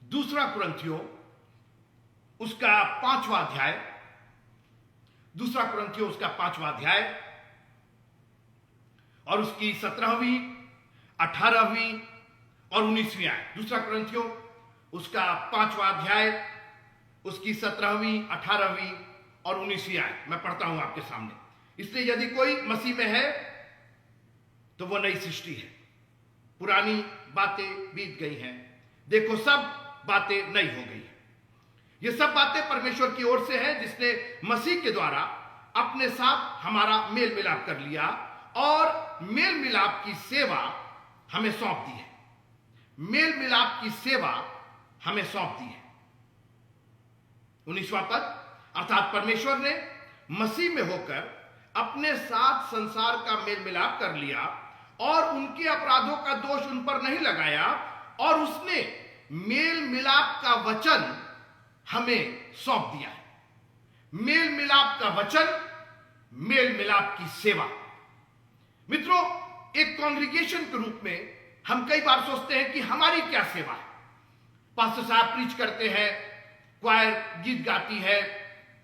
दूसरा कुरिन्थियों उसका 5वां अध्याय, दूसरा कुरिन्थियों उसका 5वां अध्याय और उसकी 17वीं, 18वीं और 19वीं आयत। दूसरा कुरिन्थियों उसका 5वां अध्याय, उसकी 17वीं, 18वीं और 19वीं आयत मैं पढ़ता हूं आपके सामने। इसलिए यदि कोई मसीह में है तो वो नई सृष्टि है, पुरानी बातें बीत गई हैं, देखो सब बातें नई हो गई हैं। ये सब बातें परमेश्वर की ओर से है, जिसने मसीह के द्वारा अपने साथ हमारा मेल मिलाप कर लिया और मेल मिलाप की सेवा हमें सौंप दी है। मेल मिलाप की सेवा हमें सौंप दी है। 19वां पद, अर्थात परमेश्वर ने मसीह में होकर अपने साथ संसार का मेल मिलाप कर लिया और उनके अपराधों का दोष उन पर नहीं लगाया, और उसने मेल मिलाप का वचन हमें सौंप दिया है। मेल मिलाप का वचन, मेल मिलाप की सेवा। मित्रों, एक कांग्रीगेशन के रूप में हम कई बार सोचते हैं कि हमारी क्या सेवा है। पास्टर साहब प्रीच करते हैं, क्वायर गीत गाती है,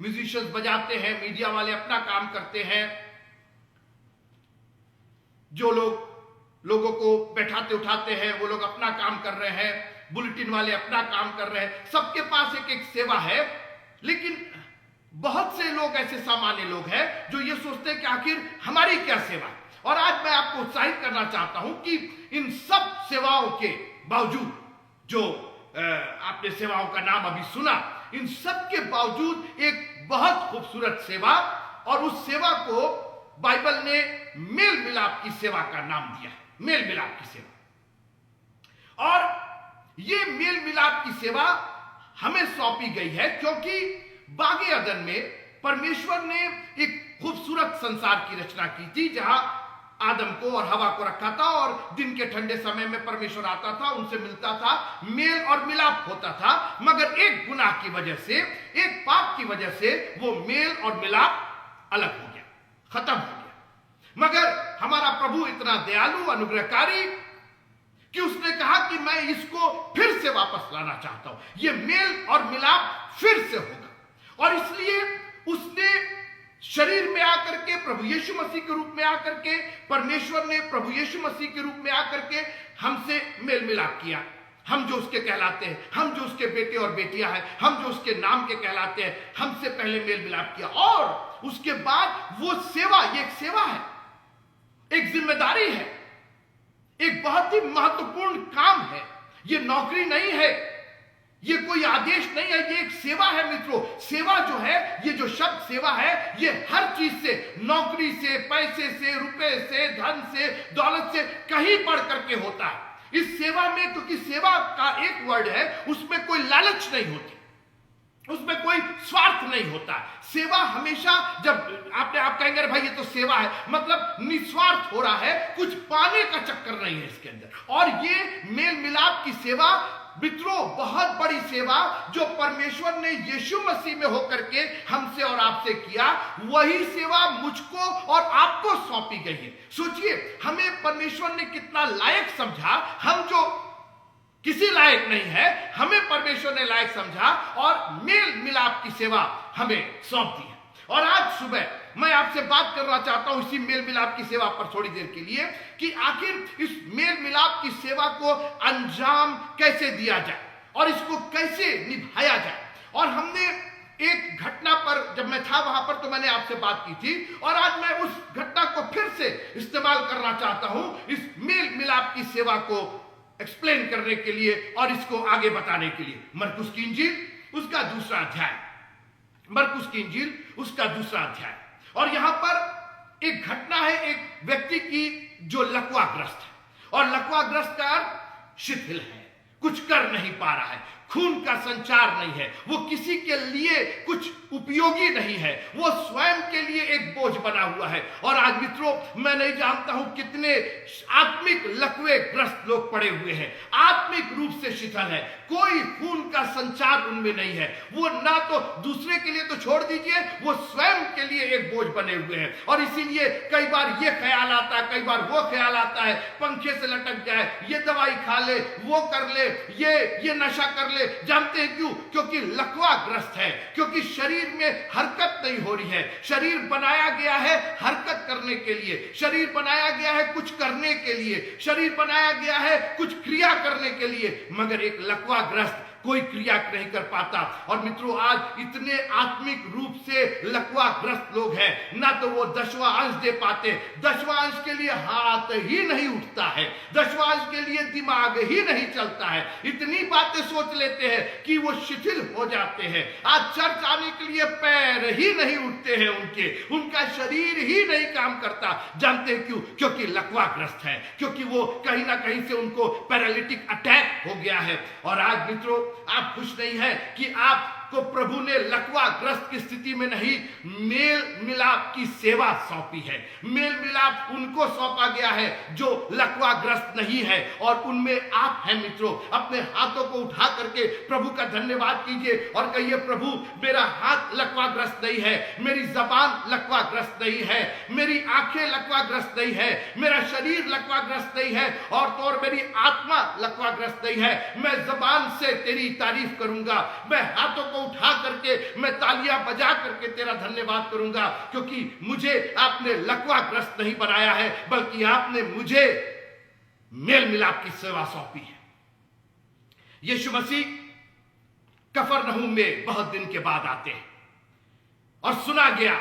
म्यूजिशियंस बजाते हैं, मीडिया वाले अपना काम करते हैं, जो लोगों को बैठाते उठाते हैं वो लोग अपना काम कर रहे हैं, बुलेटिन वाले अपना काम कर रहे हैं, सबके पास एक एक सेवा है। लेकिन बहुत से लोग ऐसे सामान्य लोग हैं जो ये सोचते हैं कि आखिर हमारी क्या सेवा है। और आज मैं आपको उत्साहित करना चाहता हूं कि इन सब सेवाओं के बावजूद, जो आपने सेवाओं का नाम अभी सुना, इन सब के बावजूद एक बहुत खूबसूरत सेवा, और उस सेवा को बाइबल ने मेल मिलाप की सेवा का नाम दिया है। मेल मिलाप की सेवा। और ये मेल मिलाप की सेवा हमें सौंपी गई है क्योंकि बागे अदन में परमेश्वर ने एक खूबसूरत संसार की रचना की थी, जहां आदम को और हवा को रखा था, और दिन के ठंडे समय में परमेश्वर आता था, उनसे मिलता था, मेल और मिलाप होता था। मगर एक गुनाह की वजह से, एक पाप की वजह से वो मेल और मिलाप अलग हो गया, खत्म हो गया। मगर हमारा प्रभु इतना दयालु, अनुग्रहकारी कि उसने कहा कि मैं इसको फिर से वापस लाना चाहता हूं, ये मेल और मिलाप फिर से होगा। और इसलिए उसने शरीर में आकर के, प्रभु यीशु मसीह के रूप में आकर के, परमेश्वर ने प्रभु यीशु मसीह के रूप में आकर के हमसे मेल मिलाप किया। हम जो उसके कहलाते हैं, हम जो उसके बेटे और बेटियां हैं, हम जो उसके नाम के कहलाते हैं, हमसे पहले मेल मिलाप किया। और उसके बाद वो सेवा, ये एक सेवा है, एक जिम्मेदारी है, एक बहुत ही महत्वपूर्ण काम है। ये नौकरी नहीं है, ये कोई आदेश नहीं है, ये एक सेवा है। मित्रों, सेवा जो है, ये जो शब्द सेवा है, ये हर चीज से, नौकरी से, पैसे से, रुपए से, धन से, दौलत से कहीं बढ़ करके होता है इस सेवा में। क्योंकि सेवा का एक वर्ड है, उसमें कोई लालच नहीं होती, उसमें कोई स्वार्थ नहीं होता। सेवा हमेशा, जब आप कहेंगे भाई ये तो सेवा है, मतलब निस्वार्थ हो रहा है, कुछ पाने का चक्कर नहीं है इसके अंदर। और ये मेल मिलाप की सेवा, मित्रों, बहुत बड़ी सेवा जो परमेश्वर ने यीशु मसीह में होकर के हमसे और आपसे किया, वही सेवा मुझको और आपको सौंपी गई है। सोचिए, हमें परमेश्वर ने कितना लायक समझा। हम जो किसी लायक नहीं है, हमें परमेश्वर ने लायक समझा और मेल मिलाप की सेवा हमें सौंप दी है। और आज सुबह मैं आपसे बात करना चाहता हूं इसी मेल मिलाप की सेवा पर थोड़ी देर के लिए, कि आखिर इस मेल मिलाप की सेवा को अंजाम कैसे दिया जाए और इसको कैसे निभाया जाए। और हमने एक घटना पर, जब मैं था वहां पर, तो मैंने आपसे बात की थी, और आज मैं उस घटना को फिर से इस्तेमाल करना चाहता हूं इस मेल मिलाप की सेवा को एक्सप्लेन करने के लिए और इसको आगे बताने के लिए। मरकुस की इंजील उसका दूसरा अध्याय, मरकुस की इंजील उसका दूसरा अध्याय। और यहां पर एक घटना है, एक व्यक्ति की जो लकवाग्रस्त है, और लकवाग्रस्त का अर्थ शिथिल है, कुछ कर नहीं पा रहा है, खून का संचार नहीं है, वो किसी के लिए कुछ उपयोगी नहीं है, वो स्वयं के लिए एक बोझ बना हुआ है। और आज मित्रों, मैं नहीं जानता हूं कितने आत्मिक लकवे ग्रस्त लोग पड़े हुए हैं, आत्मिक रूप से शिथिल है, कोई खून का संचार उनमें नहीं है। वो ना तो दूसरे के लिए तो छोड़ दीजिए, वो स्वयं के लिए एक बोझ बने हुए हैं। और इसीलिए कई बार ये ख्याल आता है, कई बार वो ख्याल आता है, पंखे से लटक जाए, ये दवाई खा ले, वो कर ले, ये नशा कर ले। जानते हैं क्यों? क्योंकि लकवा ग्रस्त है, क्योंकि शरीर में हरकत नहीं हो रही है। शरीर बनाया गया है हरकत करने के लिए, शरीर बनाया गया है कुछ करने के लिए, शरीर बनाया गया है कुछ क्रिया करने के लिए, मगर एक लकवा ग्रस्त कोई क्रिया नहीं कर पाता। और मित्रों, आज इतने आत्मिक रूप से लकवाग्रस्त लोग हैं, ना तो वो 10वां अंश दे पाते, 10वां अंश के लिए हाथ ही नहीं उठता है, 10वां अंश के लिए दिमाग ही नहीं चलता है। इतनी बातें सोच लेते हैं कि वो शिथिल हो जाते हैं। आज चर्च आने के लिए पैर ही नहीं उठते हैं उनका शरीर ही नहीं काम करता। जानते हैं क्यों? क्योंकि लकवाग्रस्त है, क्योंकि वो कहीं ना कहीं से उनको पैरालिटिक अटैक हो गया है। और आज मित्रों, आप खुश नहीं है कि आपको प्रभु ने लकवाग्रस्त की स्थिति में नहीं, मेल मिलाप की सेवा सौंपी है। मेल मिलाप उनको सौंपा गया है जो लकवाग्रस्त नहीं है, और उनमें आप हैं मित्रों। अपने हाथों को उठा करके प्रभु का धन्यवाद कीजिए और कहिए, प्रभु मेरा हाथ लकवाग्रस्त नहीं है, मेरी जबान लकवाग्रस्त नहीं है, मेरी आंखें लकवाग्रस्त नहीं है, मेरा शरीर लकवाग्रस्त नहीं है, और मेरी आत्मा लकवाग्रस्त नहीं है। मैं जबान से तेरी तारीफ करूंगा, मैं हाथों को उठा करके, मैं तालियां बजा करके तेरा धन्यवाद करूंगा, क्योंकि मुझे आपने लकवाग्रस्त नहीं बनाया है, बल्कि आपने मुझे मेल मिलाप की सेवा सौंपी है। यीशु मसीह कफरनहूम में बहुत दिन के बाद आते हैं और सुना गया,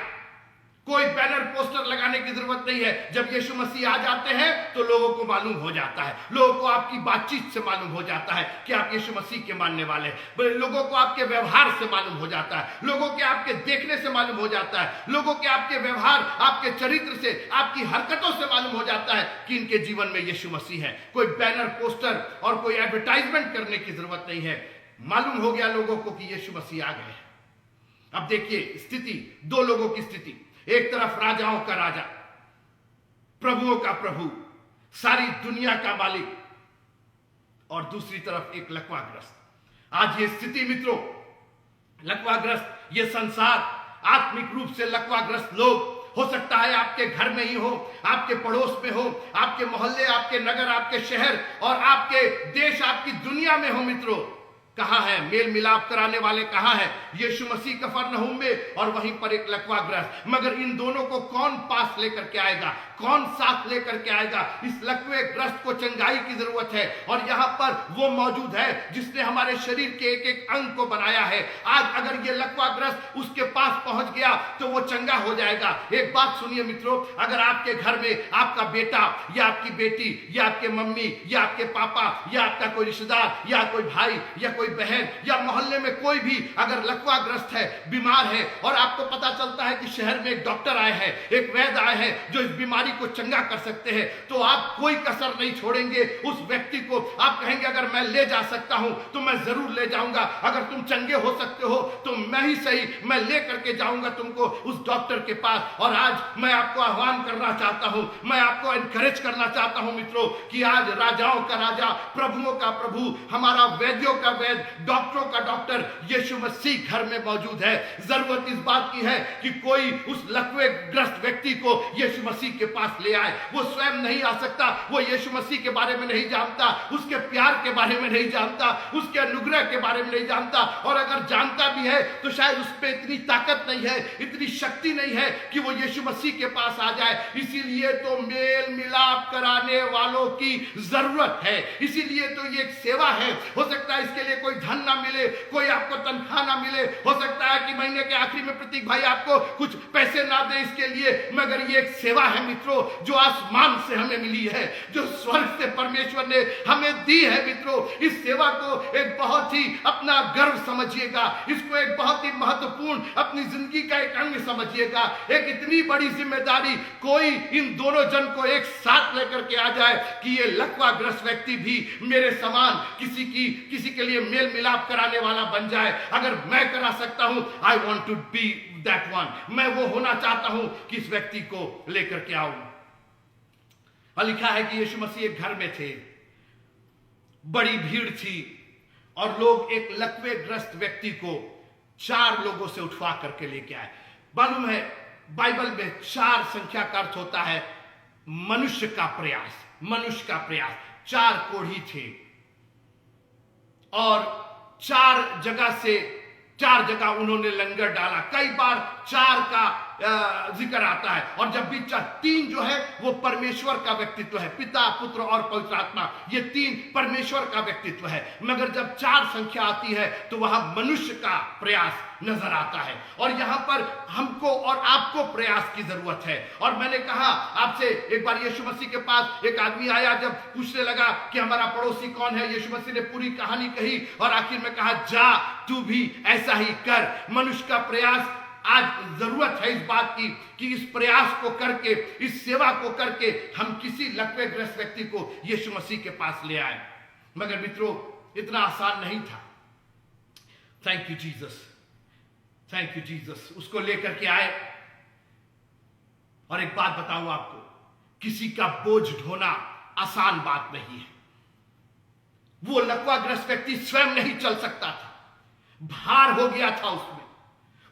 कोई बैनर पोस्टर लगाने की जरूरत नहीं है। जब यीशु मसीह आ जाते हैं तो लोगों को मालूम हो जाता है, लोगों को आपकी बातचीत से मालूम हो जाता है कि आप यीशु मसीह के मानने वाले हैं। लोगों को आपके व्यवहार से मालूम हो जाता है, लोगों के आपके देखने से मालूम हो जाता है, लोगों के आपके व्यवहार, आपके चरित्र से, आपकी हरकतों से मालूम हो जाता है कि इनके जीवन में यीशु मसीह है। कोई बैनर पोस्टर और कोई एडवर्टाइजमेंट करने की जरूरत नहीं है, मालूम हो गया लोगों को कि यीशु मसीह आ गए हैं। अब देखिए स्थिति, दो लोगों की स्थिति, एक तरफ राजाओं का राजा, प्रभुओं का प्रभु, सारी दुनिया का मालिक, और दूसरी तरफ एक लकवाग्रस्त। आज ये स्थिति मित्रों, लकवाग्रस्त, ये संसार आत्मिक रूप से लकवाग्रस्त लोग, हो सकता है आपके घर में ही हो, आपके पड़ोस में हो, आपके मोहल्ले, आपके नगर, आपके शहर और आपके देश, आपकी दुनिया में हो। मित्रों, कहां है मेल मिलाप कराने वाले? कहां है? यीशु मसीह कफरनहूम में, और वहीं पर एक लकवाग्रस्त। मगर इन दोनों को कौन पास लेकर के आएगा, कौन साथ लेकर के आएगा? इस लकवे ग्रस्त को चंगाई की जरूरत है, और यहां पर वो मौजूद है जिसने हमारे शरीर के एक एक अंग को बनाया है। आज अगर ये लकवाग्रस्त उसके पास पहुंच गया तो वो चंगा हो जाएगा। एक बात सुनिए मित्रों, अगर आपके घर में आपका बेटा या आपकी बेटी या आपके मम्मी या आपके पापा या आपका कोई रिश्तेदार या कोई भाई या कोई बहन या मोहल्ले में कोई भी अगर लकवाग्रस्त है, बीमार है, और आपको पता चलता है कि शहर में एक डॉक्टर आए हैं, एक वैद्य आए हैं जो इस बीमारी को चंगा कर सकते हैं, तो आप कोई कसर नहीं छोड़ेंगे। उस व्यक्ति को आप कहेंगे, अगर मैं ले जा सकता हूं तो मैं जरूर ले जाऊंगा, अगर तुम चंगे हो सकते हो तो मैं ही सही, मैं ले करके जाऊंगा तुमको उस डॉक्टर के पास। और आज मैं आपको आह्वान करना चाहता हूं, मैं आपको एनकरेज करना चाहता हूं मित्रों, कि आज राजाओं का राजा, प्रभुओं का प्रभु, हमारा वैद्यों का वैद्य, डॉक्टरों का डॉक्टर यीशु मसीह घर में मौजूद है। जरूरत इस बात की है कि कोई उस लकवे ग्रस्त व्यक्ति को यीशु मसीह के पास ले आए। वो स्वयं नहीं आ सकता, वो यीशु मसीह के बारे में नहीं जानता, उसके प्यार के बारे में नहीं जानता, उसके अनुग्रह के बारे में नहीं जानता, और अगर जानता भी है तो शायद उस पर इतनी ताकत नहीं है, इतनी शक्ति नहीं है कि वो यीशु मसीह के पास आ जाए। इसीलिए तो मेल मिलाप कराने वालों की जरूरत है, इसीलिए तो ये एक सेवा है। हो सकता है इसके लिए कोई धन ना मिले, कोई आपको तनख्वाह ना मिले, हो सकता है कि महीने के आखिरी में प्रतीक भाई आपको कुछ पैसे ना दे इसके लिए, मगर ये एक सेवा है मित्रों जो आसमान से हमें मिली है, जो स्वर्ग से परमेश्वर ने हमें दी है। मित्रों, इस सेवा को एक बहुत ही अपना गर्व समझिएगा, इसको एक बहुत ही महत्वपूर्ण अपनी जिंदगी का एक अंग समझिएगा। एक इतनी बड़ी जिम्मेदारी, कोई इन दोनों जन को एक साथ लेकर के आ जाए कि ये लकवाग्रस्त व्यक्ति भी मेरे समान किसी के लिए मेल मिलाप कराने वाला बन जाए। अगर मैं करा सकता हूं, I want to be that one, मैं वो होना चाहता हूं कि इस व्यक्ति को लेकर के आऊं। और लिखा है कि यीशु मसीह एक घर में थे, बड़ी भीड़ थी और लोग एक लकवेग्रस्त व्यक्ति को 4 लोगों से उठवा करके लेके आए। मालूम है बाइबल में 4 संख्या का अर्थ होता है मनुष्य का प्रयास, मनुष्य का प्रयास। 4 कोढ़ी थे और 4 जगह उन्होंने लंगर डाला। कई बार 4 का जिक्र आता है, और जब भी 3 जो है वो परमेश्वर का व्यक्तित्व है, पिता, पुत्र और पवित्र आत्मा, ये 3 परमेश्वर का व्यक्तित्व है। मगर जब 4 संख्या आती है तो वहां मनुष्य का प्रयास नजर आता है, और यहां पर हमको और आपको प्रयास की जरूरत है। और मैंने कहा आपसे, एक बार यीशु मसीह के पास एक आदमी आया, जब पूछने लगा कि हमारा पड़ोसी कौन है, यीशु मसीह ने पूरी कहानी कही और आखिर में कहा, जा तू भी ऐसा ही कर। मनुष्य का प्रयास, आज जरूरत है इस बात की कि इस प्रयास को करके, इस सेवा को करके हम किसी लकवेग्रस्त व्यक्ति को यीशु मसीह के पास ले आए। मगर मित्रों, इतना आसान नहीं था। Thank you Jesus, thank you Jesus. उसको लेकर के आए, और एक बात बताऊं आपको, किसी का बोझ ढोना आसान बात नहीं है। वो लकवाग्रस्त व्यक्ति स्वयं नहीं चल सकता था, भार हो गया था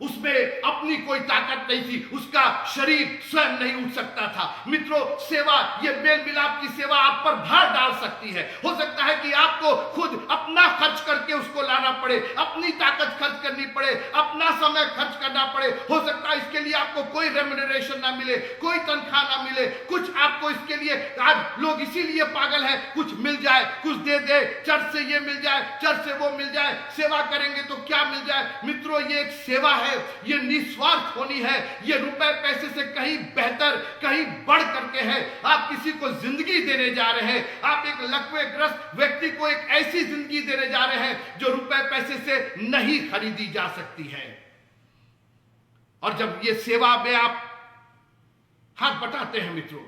उसमें अपनी कोई ताकत नहीं थी, उसका शरीर स्वयं नहीं उठ सकता था। मित्रों, सेवा, ये मेल मिलाप की सेवा आप पर भार डाल सकती है। हो सकता है कि आपको खुद अपना खर्च करके उसको लाना पड़े, अपनी ताकत खर्च करनी पड़े, अपना समय खर्च करना पड़े। हो सकता है इसके लिए आपको कोई रेम्युनरेशन ना मिले, कोई तनख्वाह ना मिले, कुछ आपको इसके लिए, आज लोग इसीलिए पागल है, कुछ मिल जाए, कुछ दे दे, चर्च से ये मिल जाए, चर्च से वो मिल जाए, सेवा करेंगे तो क्या मिल जाए। मित्रों, ये एक सेवा है, ये निस्वार्थ होनी है, ये रुपए पैसे से कहीं बेहतर, कहीं बढ़ करके है। आप किसी को जिंदगी देने जा रहे हैं, आप एक लकवेग्रस्त व्यक्ति को एक ऐसी जिंदगी देने जा रहे हैं जो रुपए पैसे से नहीं खरीदी जा सकती है। और जब ये सेवा में आप हाथ बटाते हैं मित्रों,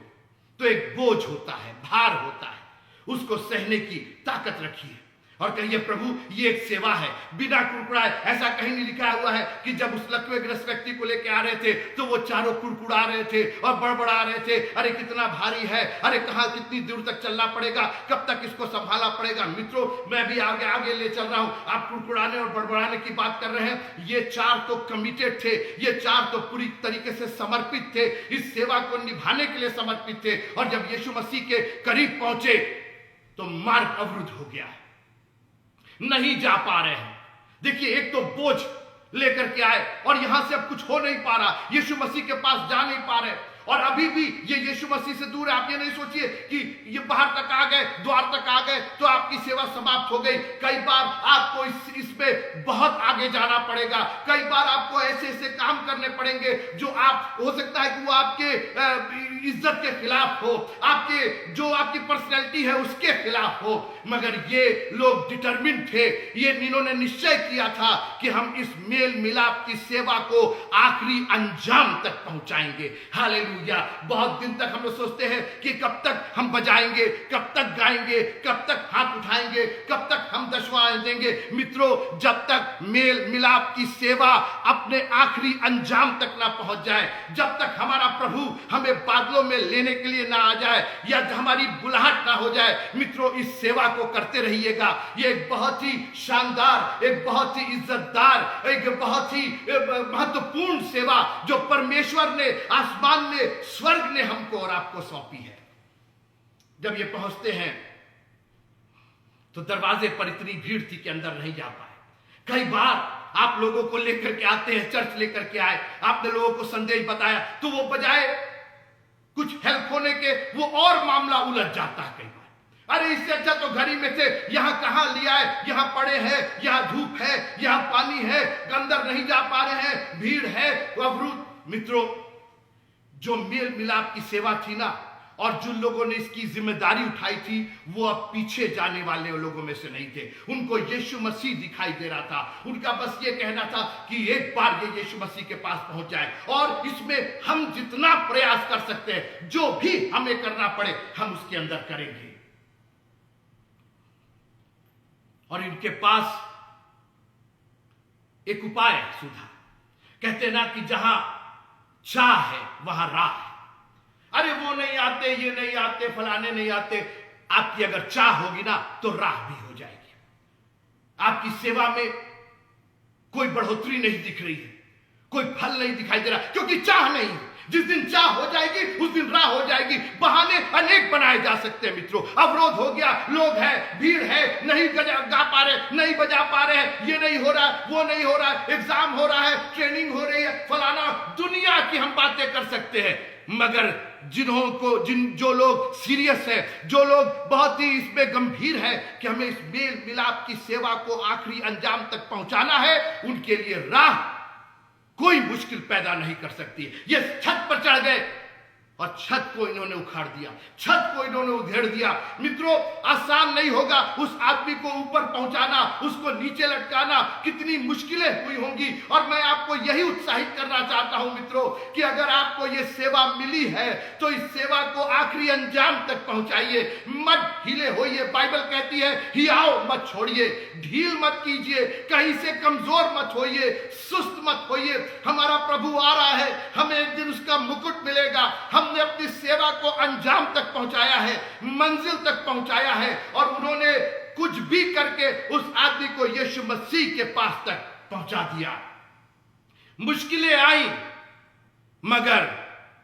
तो एक बोझ होता है, भार होता है, उसको सहने की ताकत रखिए और कहिए, प्रभु ये एक सेवा है, बिना कुड़कुड़ाए। ऐसा कहीं नहीं लिखा हुआ है कि जब उस लकवेग्रस्त व्यक्ति को लेके आ रहे थे तो वो चारों कुड़कुड़ा रहे थे और बड़बड़ा रहे थे, अरे कितना भारी है, अरे कहां कितनी दूर तक चलना पड़ेगा, कब तक इसको संभालना पड़ेगा। मित्रों, मैं भी आगे आगे ले चल रहा हूं, आप कुड़कुड़ाने और बड़बड़ाने की बात कर रहे हैं। ये 4 तो कमिटेड थे, ये 4 तो पूरी तरीके से समर्पित थे, इस सेवा को निभाने के लिए समर्पित थे। और जब यीशु मसीह के करीब पहुंचे तो मार्ग अवरुद्ध हो गया, नहीं जा पा रहे हैं। देखिए, एक तो बोझ लेकर के आए और यहां से अब कुछ हो नहीं पा रहा, यीशु मसीह के पास जा नहीं पा रहे, और अभी भी ये यीशु मसीह से दूर है। आप ये नहीं सोचिए कि ये बाहर तक आ गए, द्वार तक आ गए तो आपकी सेवा समाप्त हो गई। कई बार आपको इसमें बहुत आगे जाना पड़ेगा, कई बार आपको ऐसे ऐसे काम करने पड़ेंगे जो आप, हो सकता है कि वो आपके इज्जत के खिलाफ हो, आपके जो आपकी पर्सनैलिटी है उसके खिलाफ हो। मगर ये लोग डिटरमिन थे, ये इन्होंने निश्चय किया था कि हम इस मेल मिलाप की सेवा को आखिरी अंजाम तक पहुंचाएंगे। हालेलुया। बहुत दिन तक हम लोग सोचते हैं कि कब तक हम बजाएंगे, कब तक गाएंगे, कब तक हाथ उठाएंगे, कब तक हम दशवाएं देंगे। मित्रों, जब तक मेल मिलाप की सेवा अपने आखिरी अंजाम तक ना पहुंच जाए, जब तक हमारा प्रभु हमें बादलों में लेने के लिए ना आ जाए या हमारी बुलाहट ना हो जाए, मित्रों, इस सेवा को करते रहिएगा। ये एक बहुत ही शानदार, एक बहुत ही इज्जतदार, एक बहुत ही महत्वपूर्ण सेवा जो परमेश्वर ने, आसमान ने, स्वर्ग ने हमको और आपको सौंपी है। जब ये पहुंचते हैं तो दरवाजे पर इतनी भीड़ थी कि अंदर नहीं जा पाए। कई बार आप लोगों को लेकर के आते हैं, चर्च लेकर के आए, आपने लोगों को संदेश बताया तो वो बजाय कुछ हेल्प होने के वो और मामला उलझ जाता है। कई बार, अरे इससे अच्छा तो घड़ी में से यहां कहां लिया है, यहां पड़े हैं, यहां धूप है, यहां पानी है, अंदर नहीं जा पा रहे हैं, भीड़ है, अवरुद्ध। मित्रों, जो मेल मिलाप की सेवा थी ना, और जिन लोगों ने इसकी जिम्मेदारी उठाई थी, वो अब पीछे जाने वाले लोगों में से नहीं थे। उनको यीशु मसीह दिखाई दे रहा था, उनका बस ये कहना था कि एक बार ये यीशु मसीह के पास पहुंच जाए, और इसमें हम जितना प्रयास कर सकते हैं, जो भी हमें करना पड़े, हम उसके अंदर करेंगे। और इनके पास एक उपाय है सुधा। कहते ना कि जहां चाह है वहां राह है। अरे वो नहीं आते, ये नहीं आते, फलाने नहीं आते। आपकी अगर चाह होगी ना तो राह भी हो जाएगी। आपकी सेवा में कोई बढ़ोतरी नहीं दिख रही है, कोई फल नहीं दिखाई दे रहा, क्योंकि चाह नहीं है। जिस दिन चाह हो जाएगी उस दिन राह हो जाएगी। बहाने अनेक बनाए जा सकते हैं मित्रों। अवरोध हो गया, लोग हैं, भीड़ है, नहीं गा पा रहे, नहीं बजा पा रहे, ये नहीं हो रहा, वो नहीं हो रहा, एग्जाम हो रहा है, ट्रेनिंग हो रही है, फलाना। दुनिया की हम बातें कर सकते हैं, मगर जो लोग सीरियस है, जो लोग बहुत ही इसमें गंभीर है कि हमें इस मेल मिलाप की सेवा को आखिरी अंजाम तक पहुंचाना है, उनके लिए राह कोई मुश्किल पैदा नहीं कर सकती। ये छत पर चढ़ गए और छत को इन्होंने उखाड़ दिया, छत को इन्होंने उधेड़ दिया। मित्रों, आसान नहीं होगा उस आदमी को ऊपर पहुंचाना, उसको नीचे लटकाना। कितनी मुश्किलें हुई होंगी। और मैं आपको यही उत्साहित करना चाहता हूं मित्रों कि अगर आपको यह सेवा मिली है तो इस सेवा को आखिरी अंजाम तक पहुंचाइए। मत ढीले होइए। बाइबल कहती है हियाओ मत छोड़िए, ढील मत कीजिए, कहीं से कमजोर मत होइए, सुस्त मत होइए। हमारा प्रभु आ रहा है, हमें एक दिन उसका मुकुट मिलेगा। हमने अपनी सेवा को अंजाम तक पहुंचाया है, मंजिल तक पहुंचाया है, और उन्होंने कुछ भी करके उस आदमी को यीशु मसीह के पास तक पहुंचा दिया। मुश्किलें आई मगर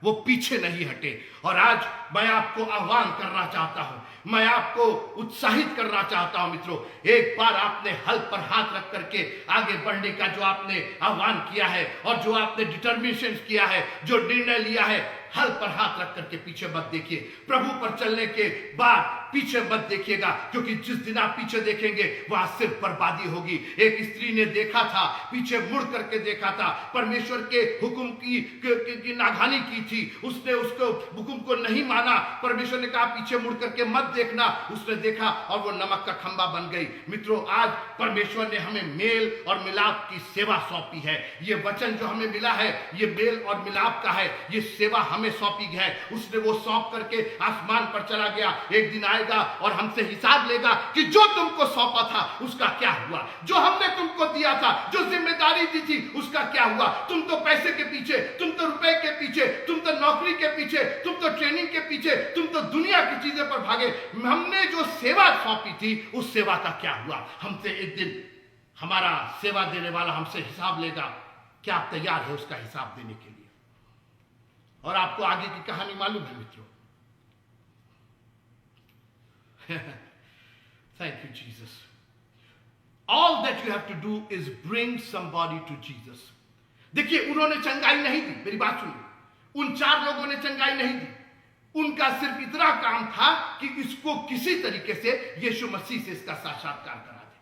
वो पीछे नहीं हटे। और आज मैं आपको आह्वान करना चाहता हूं, मैं आपको उत्साहित करना चाहता हूं मित्रों। एक बार आपने हल पर हाथ रख करके आगे बढ़ने का जो आपने आह्वान किया है और जो आपने डिटर्मिनेशन किया है, जो निर्णय लिया है, हल पर हाथ रख करके पीछे मत देखिए। प्रभु पर चलने के बाद पीछे मत देखिएगा, क्योंकि जिस दिन आप पीछे देखेंगे वहां सिर्फ बर्बादी होगी। एक स्त्री ने देखा था, पीछे मुड़ करके देखा था, परमेश्वर के हुक्म की नागानी की थी, उसने उसको हुक्म को नहीं माना। परमेश्वर ने कहा पीछे मुड़ करके मत देखना, उसने देखा और वो नमक का खंबा बन गई। मित्रों, आज परमेश्वर ने हमें मेल और मिलाप की सेवा सौंपी है। ये वचन जो हमें मिला है ये मेल और मिलाप का है, ये सेवा हमें सौंपी है। उसने वो सौंप करके आसमान पर चला गया। एक दिन आएगा और हमसे हिसाब लेगा कि जो तुमको सौंपा था उसका क्या हुआ, जो हमने तुमको दिया था, जो जिम्मेदारी दी थी उसका क्या हुआ। तुम तो पैसे के पीछे, तुम तो रुपए के पीछे, तुम तो नौकरी के पीछे, तुम तो ट्रेनिंग के पीछे, तुम तो दुनिया की चीजें पर भागे। हमने जो सेवा सौंपी थी उस सेवा का क्या हुआ। हमसे एक दिन हमारा सेवा देने वाला हमसे हिसाब लेगा। क्या आप तैयार है उसका हिसाब देने के लिए? और आपको आगे की कहानी मालूम है मित्रों। Thank you, Jesus. All that you have to do is bring somebody to Jesus. देखिए, उन्होंने चंगाई नहीं दी। मेरी बात सुनिए, उन 4 लोगों ने चंगाई नहीं दी। उनका सिर्फ इतना काम था कि इसको किसी तरीके से यीशु मसीह से इसका साक्षात्कार करा दे,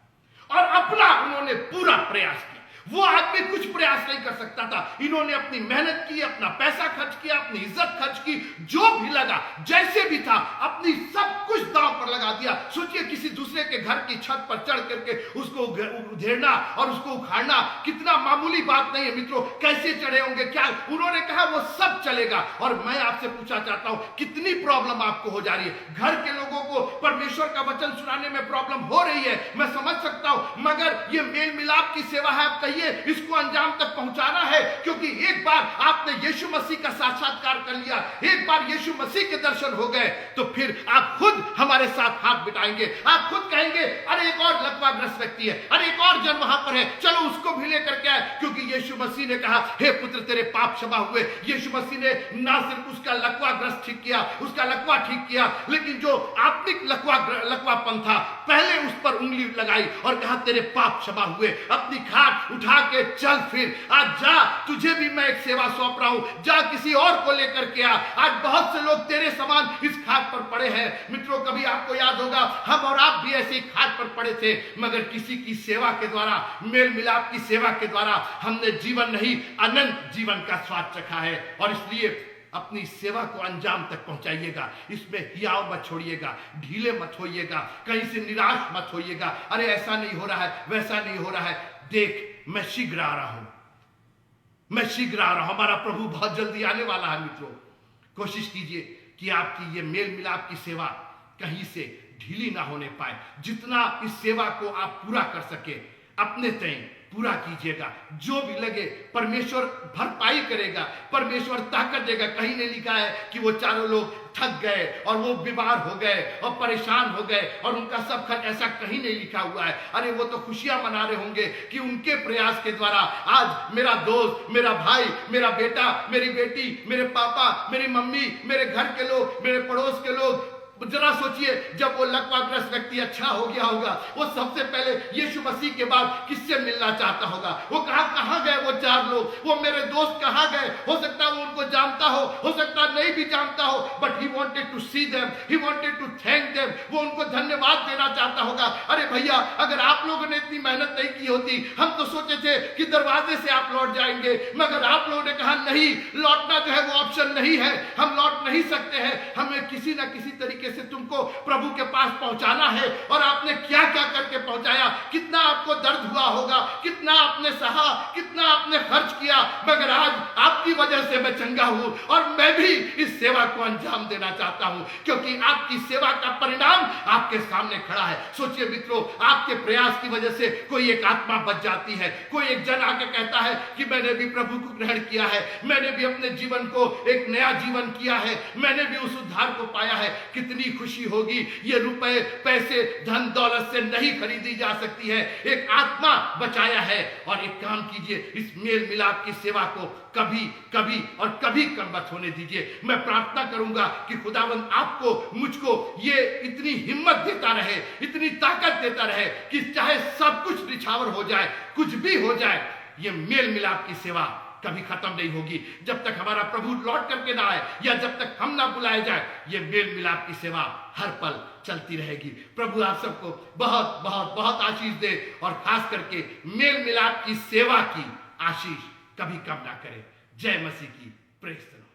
और अपना उन्होंने पूरा प्रयास किया। वो आदमी कुछ प्रयास नहीं कर सकता था। इन्होंने अपनी मेहनत की, अपना पैसा खर्च किया, अपनी इज्जत खर्च की, जो भी लगा, जैसे भी था, अपनी सब कुछ दांव पर लगा दिया। सोचिए, किसी दूसरे के घर की छत पर चढ़ करके उसको उधेड़ना और उसको उखाड़ना कितना मामूली बात नहीं है मित्रों। कैसे चढ़े होंगे, क्या उन्होंने कहा वो सब चलेगा। और मैं आपसे पूछना चाहता हूं, कितनी प्रॉब्लम आपको हो जा रही है। घर के लोगों को परमेश्वर का वचन सुनाने में प्रॉब्लम हो रही है, मैं समझ सकता हूं, मगर ये मेल मिलाप की सेवा है। आप कहिए इसको अंजाम तक पहुंचाना है, क्योंकि एक बार आपने यीशु मसीह का साक्षात्कार कर लिया, एक बार यीशु मसीह के दर्शन हो गए, तो फिर आप खुद हमारे साथ हाथ बिठाएंगे। आप खुद कहेंगे अरे एक और लकवाग्रस्त व्यक्ति है, अरे एक और जन वहां पर है, चलो उसको भी लेकर के आए। क्योंकि यीशु मसीह ने कहा हे पुत्र तेरे पाप क्षमा हुए। यीशु मसीह ने ना सिर्फ उसका लकवाग्रस्त ठीक किया, उसका लकवा ठीक किया, लेकिन जो आत्मिक लकवापन था पहले उस पर उंगली लगाई और कहा तेरे पाप क्षमा हुए। अपनी खाट उठा के चल, फिर आज जा, तुझे भी मैं एक सेवा सौंप रहा हूं, जा किसी और को लेकर के आ। आज बहुत से लोग तेरे समान इस खाट पर पड़े हैं। मित्रों, कभी आपको याद होगा हम और आप भी ऐसे ही खाट पर पड़े थे, मगर किसी की सेवा के द्वारा, मेल मिलाप की सेवा के द्वारा हमने जीवन नहीं अनंत जीवन का स्वाद चखा है। और इसलिए अपनी सेवा को अंजाम तक पहुंचाइएगा। इसमें हियाव मत छोड़िएगा, ढीले मत होइएगा, कहीं से निराश मत होइएगा। अरे ऐसा नहीं हो रहा है, वैसा नहीं हो रहा है, देख मैं शीघ्र आ रहा हूं, मैं शीघ्र आ रहा हूं। हमारा प्रभु बहुत जल्दी आने वाला है मित्रों। कोशिश कीजिए कि आपकी ये मेल मिलाप की सेवा कहीं से ढीली ना होने पाए। जितना इस सेवा को आप पूरा कर सके अपने तय पूरा कीजिएगा। जो भी लगे परमेश्वर भरपाई करेगा, परमेश्वर ताकत देगा। कहीं नहीं लिखा है कि वो चारों लोग थक गए और वो बीमार हो गए और परेशान हो गए और उनका सब खर्च, ऐसा कहीं नहीं लिखा हुआ है। अरे वो तो खुशियां मना रहे होंगे कि उनके प्रयास के द्वारा आज मेरा दोस्त, मेरा भाई, मेरा बेटा, मेरी बेटी, मेरे पापा, मेरी मम्मी, मेरे घर के लोग, मेरे पड़ोस के लोग, जरा सोचिए जब वो लकवाग्रस्त व्यक्ति अच्छा हो गया होगा, वो सबसे पहले यीशु मसीह के बाद किससे मिलना चाहता होगा? वो कहां गए वो चार लोग, वो मेरे दोस्त कहां गए? हो सकता है वो उनको जानता हो सकता नहीं भी जानता हो, but he wanted to see them, he wanted to thank them. वो उनको धन्यवाद देना चाहता होगा। अरे भैया, अगर आप लोगों ने इतनी मेहनत नहीं की होती, हम तो सोचे थे कि दरवाजे से आप लौट जाएंगे, मगर आप लोगों ने कहा नहीं, लौटना जो है वो ऑप्शन नहीं है, हम लौट नहीं सकते हैं, हमें किसी ना किसी तरीके से तुमको प्रभु के पास पहुंचाना है। और आपने क्या क्या करके पहुंचाया, कितना आपको दर्द हुआ होगा, कितना आपने सहा, कितना आपने खर्च किया, मगर आज आपकी वजह से मैं चंगा हूं और मैं भी इस सेवा को अंजाम देना चाहता हूं, क्योंकि आपकी सेवा का परिणाम आपके सामने खड़ा है। सोचिए मित्रों, आपके प्रयास की वजह से कोई एक आत्मा बच जाती है, कोई एक जन आके कहता है कि मैंने भी प्रभु को ग्रहण किया है, मैंने भी अपने जीवन को एक नया जीवन किया है, मैंने भी उस उद्धार को पाया है। कितनी खुशी होगी। ये रुपए, पैसे, धन दौलत से नहीं खरीदी जा सकती है। एक आत्मा बचाया है। और एक काम कीजिए, इस मेल मिलाप की सेवा को कभी कभी और कभी कम मत होने दीजिए। मैं प्रार्थना करूंगा कि खुदावंद आपको, मुझको ये इतनी हिम्मत देता रहे, इतनी ताकत देता रहे कि चाहे सब कुछ निछावर हो जाए, कुछ भी हो जाए, ये मेल मिलाप की सेवा कभी खत्म नहीं होगी। जब तक हमारा प्रभु लौट करके ना आए या जब तक हम ना बुलाए जाए, ये मेल मिलाप की सेवा हर पल चलती रहेगी। प्रभु आप सबको बहुत बहुत बहुत आशीष दे और खास करके मेल मिलाप की सेवा की आशीष कभी कम ना करे। जय मसीह की। Praise the Lord.